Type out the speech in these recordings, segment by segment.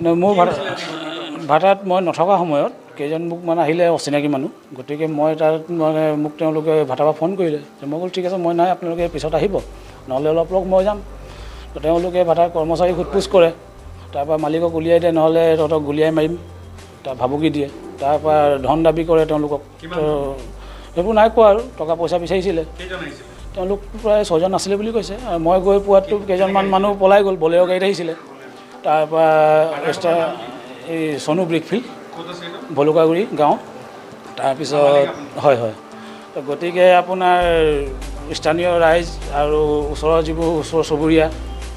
মোৰ ভাড়াত মই নথকা সময়ত কেইজন মোক মানে আহিলে অচিনাকি মানুহ, গতিকে মই তাত মানে মোক তেওঁলোকে ভাড়াৰ পৰা ফোন কৰিলে। মই ক'লো ঠিক আছে, মই নাই, আপোনালোকে পিছত আহিব, নহ'লে অলপ লগ মই যাম। তো তেওঁলোকে ভাড়াৰ কৰ্মচাৰীক সোধ-পোছ কৰে, তাৰপৰা মালিকক উলিয়াই দিয়ে, নহ'লে তহঁতক গুলিয়াই মাৰিম, তাৰ ভাবুকি দিয়ে, তাৰপৰা ধন দাবী কৰে তেওঁলোকক। তো সেইবোৰ নাই কোৱা আৰু, টকা পইচা বিচাৰিছিলে। তেওঁলোক প্ৰায় 6জন আছিলে বুলি কৈছে। আৰু মই গৈ পোৱাততো কেইজনমান মানুহ পলাই গ'ল, বলেৰ' গাড়ীত আহিছিলে। তাৰপৰা এই চনু ব্ৰিকফিল্ড ভলুকাগুৰি গাঁও। তাৰপিছত হয়, গতিকে আপোনাৰ স্থানীয় ৰাইজ আৰু ওচৰৰ যিবোৰ ওচৰ চুবুৰীয়া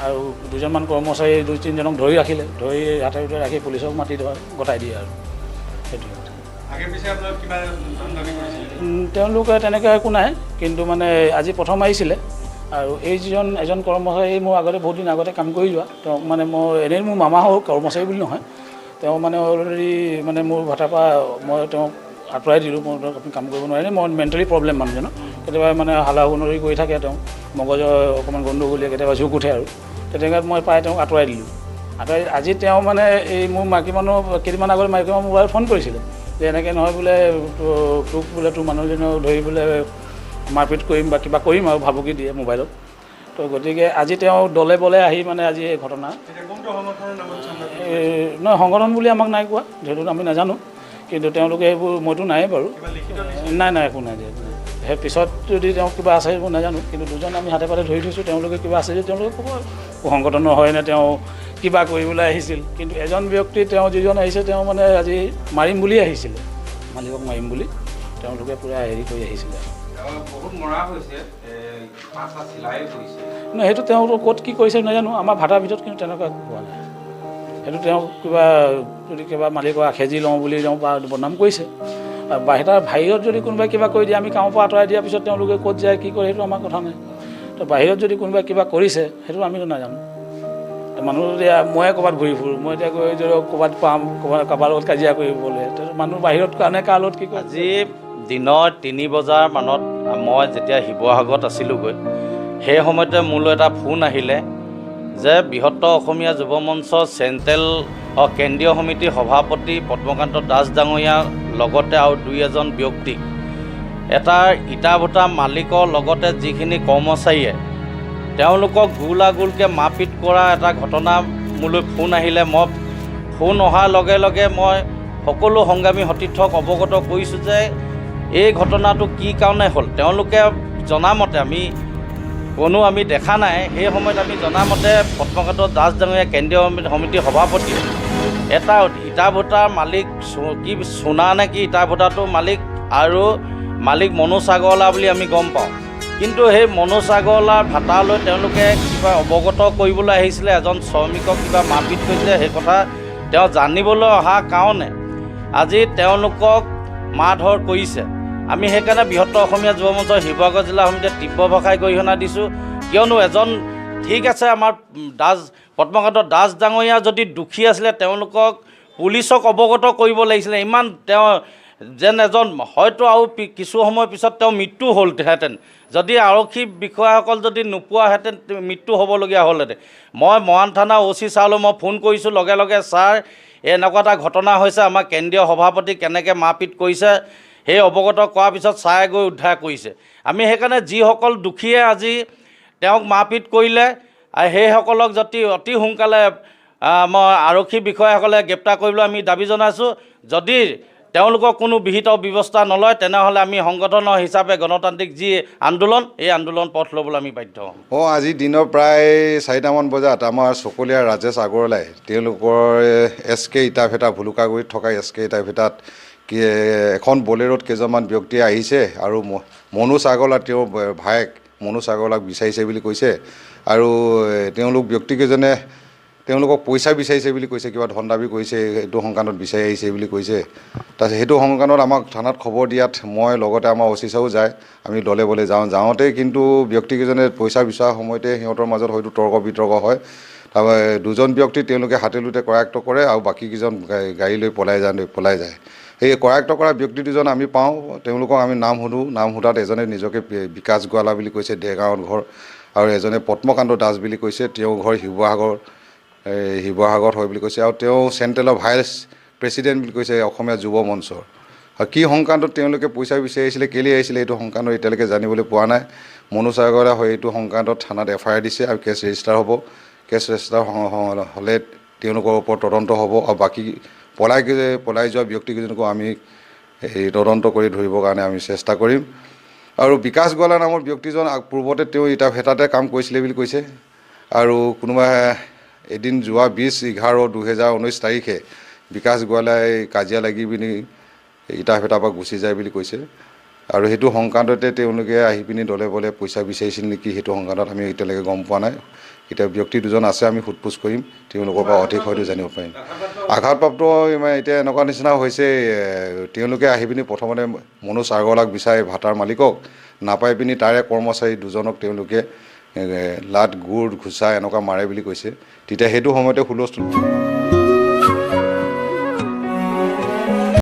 আৰু 2জনমান কৰ্মচাৰী 2-3জনক ধৰি ৰাখিলে, ধৰি হাতে ভিতৰত ৰাখি পুলিচক মাতি গতাই দিয়ে আৰু সেইটো। তেওঁলোকে তেনেকৈ একো নাই, কিন্তু মানে আজি প্ৰথম আহিছিলে। আৰু এই এজন কৰ্মচাৰী মোৰ আগতে বহুত দিন আগতে কাম কৰি যোৱা, তেওঁক মানে মই এনেই মোৰ মামা হওক, কৰ্মচাৰী বুলি নহয়, তেওঁ মানে অলৰেডি মানে মোৰ ভাটাৰ পৰা মই তেওঁক আঁতৰাই দিলোঁ। মই আপুনি কাম কৰিব নোৱাৰে, মই মেণ্টেলি প্ৰব্লেম মানুহজনৰ, কেতিয়াবা মানে হালা-হুলৰি কৰি থাকে, তেওঁ মগজৰ অকণমান গণ্ডগোলীয়া, কেতিয়াবা ঝুঁক উঠে, আৰু তেনেকুৱাত মই প্ৰায় তেওঁক আঁতৰাই দিলোঁ। আজি তেওঁ মানে এই মোৰ মাইকী মানুহ কেইদিনমান আগত মাইকী মানুহ মোবাইলত ফোন কৰিছিলে যে এনেকৈ নহয় বোলে, তোক বোলে তোৰ মানুহজনক ধৰি বোলে মাৰপিট কৰিম বা কিবা কৰিম আৰু ভাবুকি দিয়ে মোবাইলত। তো গতিকে আজি তেওঁ দলে বলে আহি মানে আজি এই ঘটনা নহয়, সংগঠন বুলি আমাক নাই কোৱা, যিহেতু আমি নাজানো, কিন্তু তেওঁলোকে এইবোৰ মইতো নায়েই বাৰু, নাই একো নাই দিয়া। সেই পিছত যদি তেওঁ কিবা আছে সেইবোৰ নাজানো, কিন্তু 2জন আমি হাতে পাতে ধৰি থৈছোঁ, তেওঁলোকে কিবা আছে যদি তেওঁলোকে ক'ব আৰু সংগঠনৰ হয়নে তেওঁ কিবা কৰিবলৈ আহিছিল। কিন্তু এজন ব্যক্তি তেওঁ যিজন আহিছে, তেওঁ মানে আজি মাৰিম বুলি আহিছিলে, মালিকক মাৰিম বুলি তেওঁলোকে পূৰা হেৰি কৰি আহিছিলে। নহয়, সেইটো তেওঁ ক'ত কি কৰিছে নাজানো, আমাৰ ভাটাৰ ভিতৰত কিন্তু তেনেকুৱা একো হোৱা নাই। সেইটো তেওঁ কিবা মালিকৰ আখেজি লওঁ বুলি তেওঁ বদনাম কৰিছে। আৰু বাহিৰত যদি কোনোবাই কিবা কৰি দিয়ে, আমি কামৰ পৰা আঁতৰাই দিয়াৰ পিছত তেওঁলোকে ক'ত যায় কি কৰে সেইটো আমাৰ কথা নাই। তো বাহিৰত যদি কোনোবাই কিবা কৰিছে সেইটো আমিতো নাজানো। মানুহ যদি ময়ে ক'ৰবাত ঘূৰি ফুৰোঁ, মই এতিয়া গৈ যদি ক'ৰবাত পাম, কাৰোবাৰ লগত কাজিয়া কৰিবলৈ, মানুহ বাহিৰত কাৰণে কাৰ লগত কি কৰে। আজি দিনৰ 3 বজাৰ মানত মই যেতিয়া শিৱসাগৰত আছিলোঁগৈ, সেই সময়তে মোলৈ এটা ফোন আহিলে যে বৃহত্তৰ অসমীয়া যুৱ মঞ্চ কেন্দ্ৰীয় সমিতিৰ সভাপতি পদ্মকান্ত দাস ডাঙৰীয়াৰ লগতে আৰু 2-এজন ব্যক্তিক এটা ইটা ভটা মালিকৰ লগতে যিখিনি কৰ্মচাৰীয়ে তেওঁলোকক গোলাগুলকৈ মাৰপিট কৰা এটা ঘটনা মোলৈ ফোন আহিলে। মই ফোন অহাৰ লগে লগে মই সকলো সংগ্ৰামী সতীৰ্থক অৱগত কৰিছোঁ যে এই ঘটনাটো কি কাৰণে হ'ল। তেওঁলোকে জনামতে আমি দেখা নাই, সেই সময়ত আমি জনামতে পদ্মকান্ত দাস ডাঙৰীয়া কেন্দ্ৰীয় সমিতিৰ সভাপতিয়ে এটা ইটা ভটাৰ মালিক কি সোণা নে কি ইটা ভটাটোৰ মালিক আৰু মালিক মনোজ আগৰৱালা বুলি আমি গম পাওঁ। কিন্তু সেই মনোজ আগৰৱালাৰ ভাটালৈ তেওঁলোকে কিবা অৱগত কৰিবলৈ আহিছিলে, এজন শ্ৰমিকক কিবা মাৰপিট কৰিছিলে, সেই কথা তেওঁ জানিবলৈ অহা কাৰণে আজি তেওঁলোকক মাৰধৰ কৰিছে। আমি সেইকাৰণে বৃহত্তৰ অসমীয়া যুৱ মঞ্চৰ শিৱসাগৰ জিলা সমিতিয়ে তীব্ৰ ভাষাৰে গৰিহণা দিছোঁ। কিয়নো এজন ঠিক আছে, আমাৰ পদ্মকান্ত দাস ডাঙৰীয়া যদি দোষী আছিলে, তেওঁলোকক পুলিচক অৱগত কৰিব লাগিছিলে। ইমান তেওঁ যেন এজন হয়তো আৰু কিছু সময়ৰ পিছত তেওঁ মৃত্যু হ'লহেঁতেন, যদি আৰক্ষী বিষয়াসকল যদি নোপোৱাহেঁতেন মৃত্যু হ'বলগীয়া হ'লহেঁতেন। মই মৰাণ থানা OC ছাৰলৈ মই ফোন কৰিছোঁ, লগে লগে ছাৰ এনেকুৱা এটা ঘটনা হৈছে, আমাৰ কেন্দ্ৰীয় সভাপতিক কেনেকৈ মাৰপিট কৰিছে সেই অৱগত কৰাৰ পিছত ছাৰে গৈ উদ্ধাৰ কৰিছে। আমি সেইকাৰণে যিসকল দোষীয়ে আজি তেওঁক মাৰপিট কৰিলে সেইসকলক অতি সোনকালে মই আৰক্ষী বিষয়াসকলে গ্ৰেপ্তাৰ কৰিবলৈ আমি দাবী জনাইছোঁ। যদি তেওঁলোকৰ কোনো বিহিত ব্যৱস্থা নলয়, তেনেহ'লে আমি সংগঠনৰ হিচাপে গণতান্ত্ৰিক যি আন্দোলন, এই আন্দোলন পথ ল'বলৈ আমি বাধ্য হ'ম। আজি দিনৰ প্ৰায় 4টামান বজাত আমাৰ চকলীয়া ৰাজেশ আগৰৱালাই তেওঁলোকৰ SK ইটা ভেটা ভুলুকাগুৰিত থকা SK ইটা ভেটাত এখন বলেৰোত কেইজনমান ব্যক্তি আহিছে আৰু মনোজ আগৰৱালা তেওঁৰ ভায়েক মনোজ আগৰৱালাক বিচাৰিছে বুলি কৈছে। আৰু তেওঁলোক ব্যক্তিকেইজনে তেওঁলোকক পইচা বিচাৰিছে বুলি কৈছে, কিবা ধন দাবী কৰিছে, সেইটো সংক্ৰান্তত বিচাৰি আহিছে বুলি কৈছে। তাৰপিছত সেইটো সংক্ৰান্তত আমাক থানাত খবৰ দিয়াত মই লগতে আমাৰ OC ছাৰো যায়, আমি দলে বলে যাওঁতেই কিন্তু ব্যক্তিকেইজনে পইচা বিচৰাৰ সময়তে সিহঁতৰ মাজত হয়তো তৰ্ক বিতৰ্ক হয়। তাৰপৰা 2জন ব্যক্তি তেওঁলোকে হাতেলোতে কৰায়ত্ব কৰে আৰু বাকীকেইজন গাড়ী লৈ পলাই যায়। সেই কৰায়ত্ব কৰা ব্যক্তি 2জন আমি পাওঁ, তেওঁলোকক আমি নাম সোধোঁ। নাম সোধাত এজনে নিজকে বিকাশ গোৱালা বুলি কৈছে, দেৰগাঁৱত ঘৰ, আৰু এজনে পদ্মকান্ত দাস বুলি কৈছে, তেওঁৰ ঘৰ শিৱসাগৰ। শিৱসাগৰত হয় বুলি কৈছে আৰু তেওঁ চেণ্ট্ৰেলৰ ভাইচ প্ৰেছিডেণ্ট বুলি কৈছে অসমীয়া যুৱ মঞ্চৰ। আৰু কি সংক্ৰান্তত তেওঁলোকে পইচা বিচাৰিছিলে কেলৈ আহিছিলে এইটো সংক্ৰান্তত এতিয়ালৈকে জানিবলৈ পোৱা নাই। মনোজ আগৰৱালা হয় এইটো সংক্ৰান্তত থানাত FIR দিছে আৰু কেছ ৰেজিষ্টাৰ হ'ব। কেছ ৰেজিষ্টাৰ হ'লে তেওঁলোকৰ ওপৰত তদন্ত হ'ব আৰু বাকী পলাই যোৱা ব্যক্তিকেইজনকো আমি এই তদন্ত কৰি ধৰিবৰ কাৰণে আমি চেষ্টা কৰিম। আৰু বিকাশ গোৱালা নামৰ ব্যক্তিজন পূৰ্বতে তেওঁ ইটা ভেটাতে কাম কৰিছিলে বুলি কৈছে আৰু কোনোবা এদিন যোৱা 20/11/2019 তাৰিখে বিকাশ গোৱালাই কাজিয়া লাগি পিনি ইটা ভেটাৰ পৰা গুচি যায় বুলি কৈছে আৰু সেইটো সংক্ৰান্ততে তেওঁলোকে আহি পিনি দলে বলে পইচা বিচাৰিছিল নেকি সেইটো সংক্ৰান্তত আমি এতিয়ালৈকে গম পোৱা নাই। এতিয়া ব্যক্তি দুজন আছে আমি সোধপোছ কৰিম তেওঁলোকৰ পৰা অধিক হয়তো জানিব পাৰিম। আঘাতপ্ৰাপ্ত এতিয়া এনেকুৱা নিচিনা হৈছে তেওঁলোকে আহি পিনি প্ৰথমতে মনোজ আগৰৱালাক বিচাৰে ভাটাৰ মালিকক নাপাই পিনি তাৰে কৰ্মচাৰী দুজনক তেওঁলোকে লাত গুৰ ঘুচা এনেকুৱা মাৰে বুলি কৈছে। তেতিয়া সেইটো সময়তে হুলস্থুল